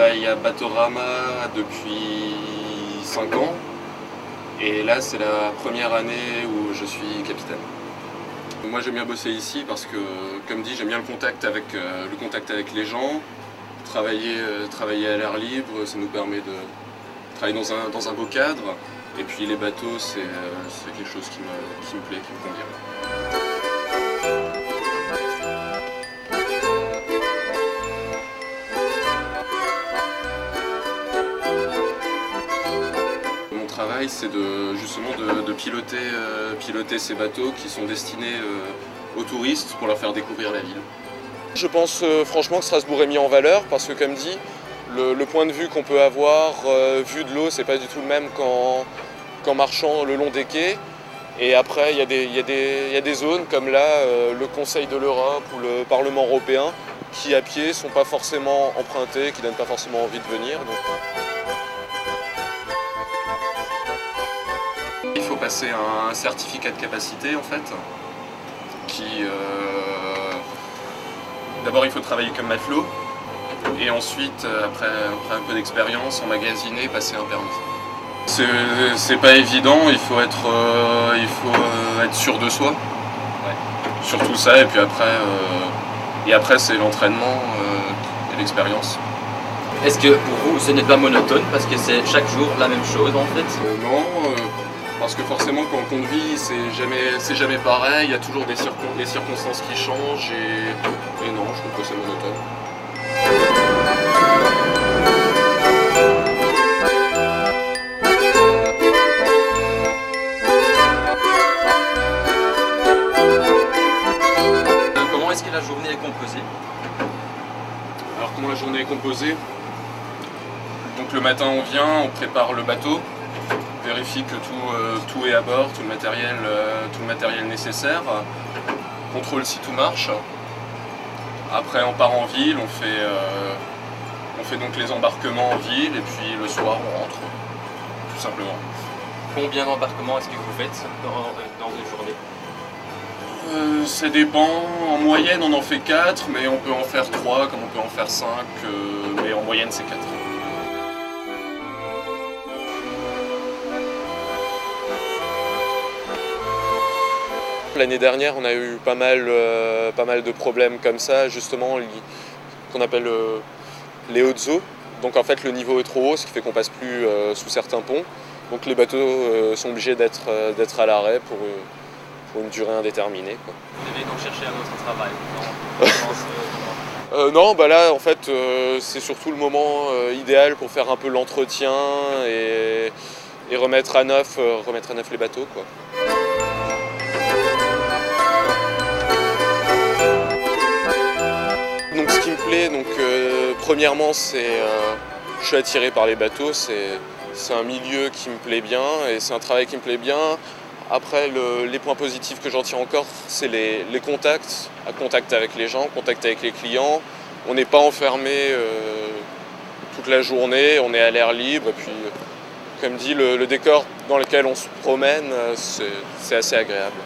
travaille à Batorama depuis 5 ans et là c'est la première année où je suis capitaine. Moi j'aime bien bosser ici parce que, comme dit, j'aime bien le contact avec les gens. Travailler à l'air libre, ça nous permet de travailler dans un beau cadre. Et puis les bateaux, c'est quelque chose qui me plaît, qui me convient. Mon travail, c'est justement de piloter ces bateaux qui sont destinés aux touristes pour leur faire découvrir la ville. Je pense franchement que Strasbourg est mis en valeur parce que, comme dit, le point de vue qu'on peut avoir vu de l'eau, c'est pas du tout le même qu'en marchant le long des quais. Et après, il y a des zones comme là, le Conseil de l'Europe ou le Parlement européen, qui à pied sont pas forcément empruntés, qui donnent pas forcément envie de venir. Donc... Il faut passer un certificat de capacité en fait, d'abord il faut travailler comme matelot, et ensuite, après un peu d'expérience, emmagasiner et passer un permis. C'est pas évident, il faut être sûr de soi, ouais. Sur tout ça, et puis après c'est l'entraînement et l'expérience. Est-ce que pour vous ce n'est pas monotone parce que c'est chaque jour la même chose en fait? Non, parce que forcément quand on conduit c'est jamais pareil, il y a toujours des circonstances qui changent et non, je trouve que c'est monotone. Comment est-ce que la journée est composée? Alors comment la journée est composée? Donc le matin on vient, on prépare le bateau, on vérifie que tout est à bord, tout le matériel nécessaire, on contrôle si tout marche. Après on part en ville, on fait donc les embarquements en ville et puis le soir on rentre, tout simplement. Combien d'embarquements est-ce que vous faites dans une journée? Ça dépend, en moyenne on en fait 4, mais on peut en faire 3 comme on peut en faire 5, mais en moyenne c'est 4. L'année dernière on a eu pas mal de problèmes comme ça, justement, qu'on appelle les hautes eaux. Donc en fait le niveau est trop haut, ce qui fait qu'on passe plus sous certains ponts. Donc les bateaux sont obligés d'être à l'arrêt pour une durée indéterminée, quoi. Vous devez donc chercher un autre travail, non? Non, bah là en fait c'est surtout le moment idéal pour faire un peu l'entretien et remettre à neuf les bateaux, quoi. Donc ce qui me plaît, premièrement je suis attiré par les bateaux, c'est un milieu qui me plaît bien et c'est un travail qui me plaît bien. Après, les points positifs que j'en tire encore, c'est les contacts, contact avec les gens, contact avec les clients. On n'est pas enfermé toute la journée, on est à l'air libre. Et puis, comme dit, le décor dans lequel on se promène, c'est assez agréable.